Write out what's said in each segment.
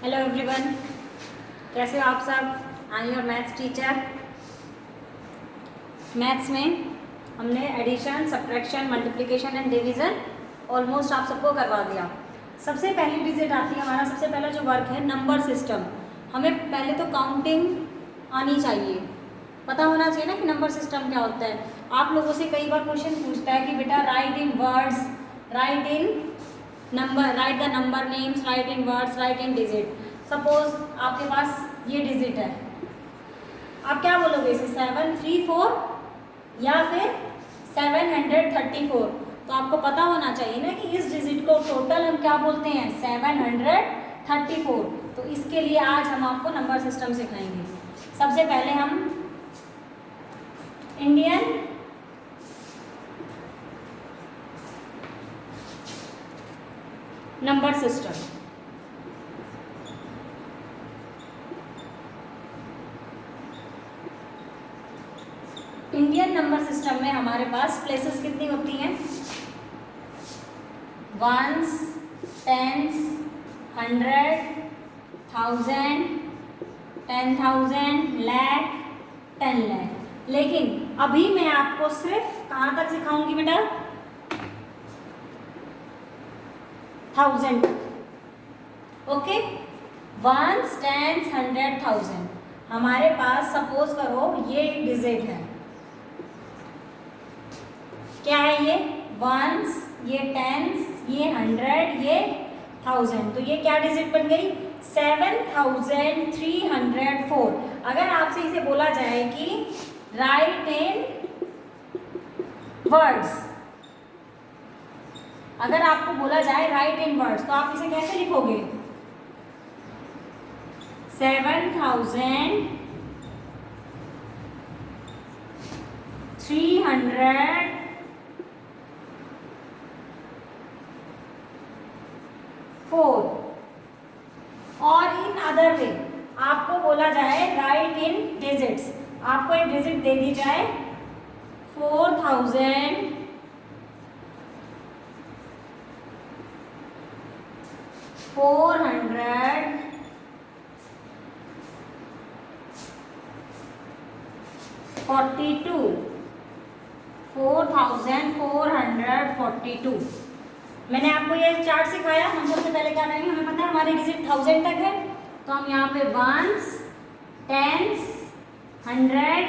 Hello everyone, कैसे हो आप सब। I your maths teacher. Maths में हमने addition, subtraction, multiplication and division almost आप सबको करवा दिया। सबसे पहली डिजिट आती है हमारा, सबसे पहला जो वर्क है नंबर सिस्टम। हमें पहले तो काउंटिंग आनी चाहिए, पता होना चाहिए ना कि नंबर सिस्टम क्या होता है। आप लोगों से कई बार क्वेश्चन पूछता है कि बेटा right in words, right in number, right the number names, right in words, right in digit. Suppose आपके पास ये डिजिट है, आप क्या बोलोगे इसे 734 या फिर 734। तो आपको पता होना चाहिए ना कि इस डिजिट को टोटल हम क्या बोलते हैं 734। तो इसके लिए आज हम आपको नंबर सिस्टम सिखाएंगे। सबसे पहले हम Indian number system, Indian number system में हमारे पास प्लेसेस कितनी होती हैं, वंस, टेंस, 100, 1000, 10,000, लाख, 10 लाख। लेकिन अभी मैं आपको सिर्फ कहाँ तक सिखाऊंगी बेटा, 1000। Okay, ones, tens, 100, 1000। हमारे पास सपोज करो ये डिजिट है, क्या है ये वंस, ये टेंस, ये 100, ये 1000। तो ये क्या डिजिट बन गई 7304। अगर आपसे इसे बोला जाए कि राइट इन वर्ड्स, अगर आपको बोला जाए राइट इन वर्ड्स तो आप इसे कैसे लिखोगे 7304। और इन अदर वे आपको बोला जाए राइट इन डिजिट्स, आपको एक डिजिट दे दी जाए 4442। मैंने आपको ये चार्ट सिखाया। हम सबसे पहले क्या करेंगे, हमें पता है हमारी डिजिट 1000 तक है, तो हम यहाँ पे वंस, टेंस, 100,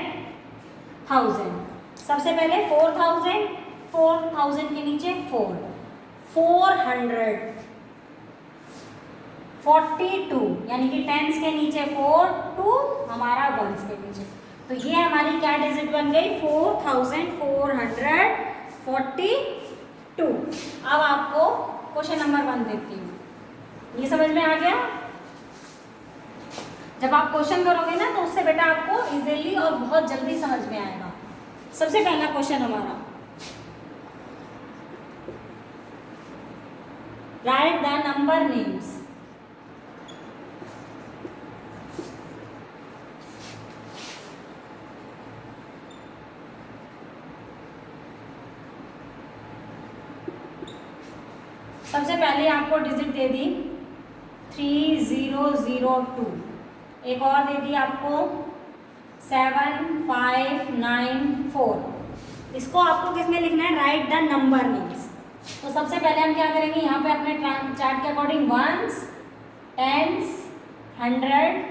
1000। सबसे पहले 4000 के नीचे 442, यानी कि टेंस के नीचे 4, 2 हमारा वंस के नीचे। तो ये हमारी क्या डिजिट बन गई 4442। अब आपको क्वेश्चन नंबर 1 देती हूँ, ये समझ में आ गया। जब आप क्वेश्चन करोगे ना तो उससे बेटा आपको इजीली और बहुत जल्दी समझ में आएगा। सबसे पहला क्वेश्चन हमारा, राइट द नंबर नेम्स। सबसे पहले आपको डिजिट दे दी 3002, एक और दे दी आपको 7594। इसको आपको किस में लिखना है, राइट द नंबर नेम्स। तो सबसे पहले हम क्या करेंगे, यहाँ पे अपने चार्ट के अकॉर्डिंग वंस, टेंस, 100,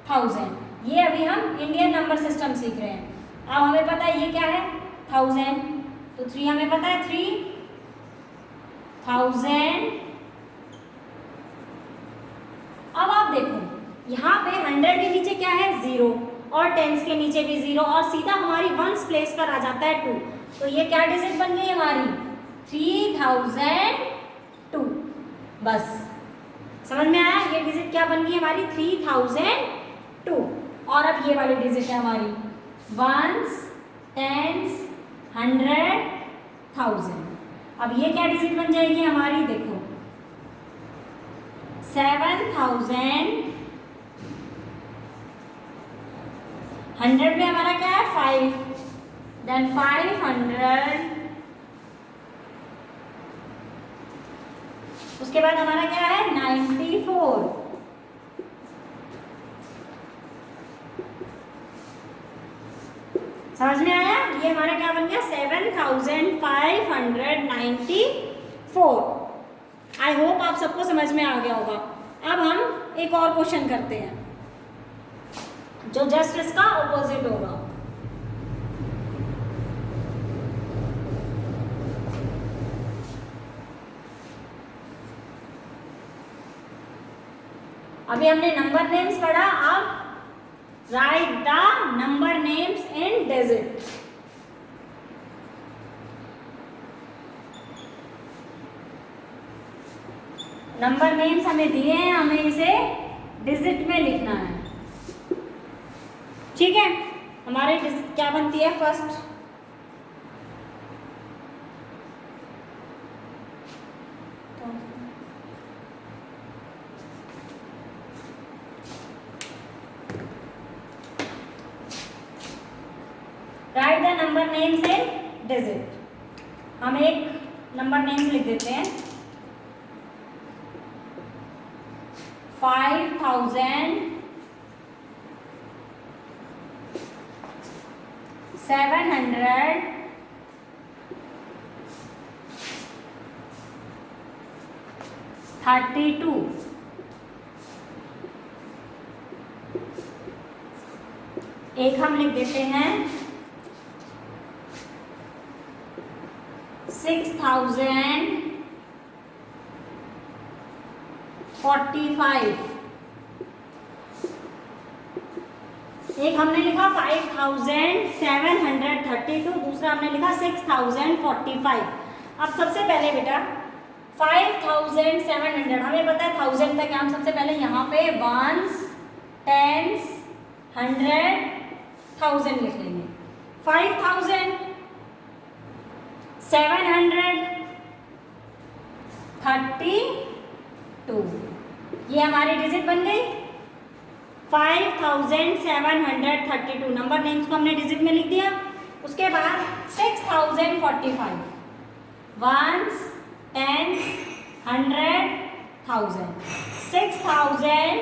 1000, ये अभी हम इंडियन नंबर सिस्टम सीख रहे हैं। अब हमें पता है ये क्या है 1000, तो 3 हमें पता है 3000। अब आप देखो यहाँ पे 100 के नीचे क्या है 0 और टेंस के नीचे भी 0 और सीधा हमारी वंस प्लेस पर आ जाता है 2। तो ये क्या डिजिट बन गई हमारी 3002। बस समझ में आया, ये डिजिट क्या बन गई हमारी 3002। और अब ये वाली डिजिट है हमारी वंस, टेंस, 100, 1000। अब ये क्या डिजिट बन जाएगी हमारी, देखो 7000, 100 में हमारा क्या है 5, देन 500, उसके बाद हमारा क्या है 94, समझ में आया? ये हमारा क्या बन गया 7594। आई होप आप सबको समझ में आ गया होगा। अब हम एक और क्वेश्चन करते हैं जो जस्ट इसका ऑपोजिट होगा। अभी हमने नंबर नेम्स पढ़ा, अब right the number names in digit. Number names हमें दिए हैं, हमें इसे डिजिट में लिखना है। ठीक है, हमारे क्या बनती है first, right the number names in digit. हम एक नंबर नेम्स लिख देते हैं 5732। एक हम लिख देते हैं 6045। एक हमने लिखा 5732, दूसरा हमने लिखा 6045। अब सबसे पहले बेटा 5700, हमें पता है 1000 तक हम सबसे पहले यहाँ पे वंस, टेंस, 100, 1000 लिख लेंगे। 5732, ये हमारी डिजिट बन गई 5732। नंबर नेम्स को हमने डिजिट में लिख दिया। उसके बाद 6045, वंस, टेंस, 100, 1000। 6000,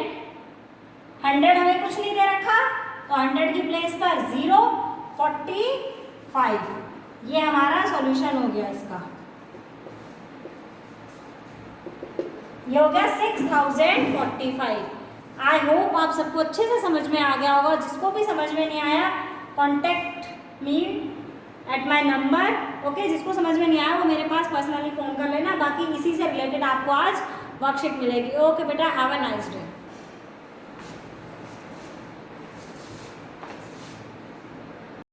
100 हमें कुछ नहीं दे रखा तो 100 की प्लेस पर 0, 45। ये हमारा सॉल्यूशन हो गया इसका, ये हो गया 6045। आई होप आप सबको अच्छे से समझ में आ गया होगा। जिसको भी समझ में नहीं आया contact me at my number. Okay, जिसको समझ में नहीं आया वो मेरे पास पर्सनली फ़ोन कर लेना। बाकी इसी से रिलेटेड आपको आज वर्कशीट मिलेगी। ओके बेटा, हैव अ नाइस डे।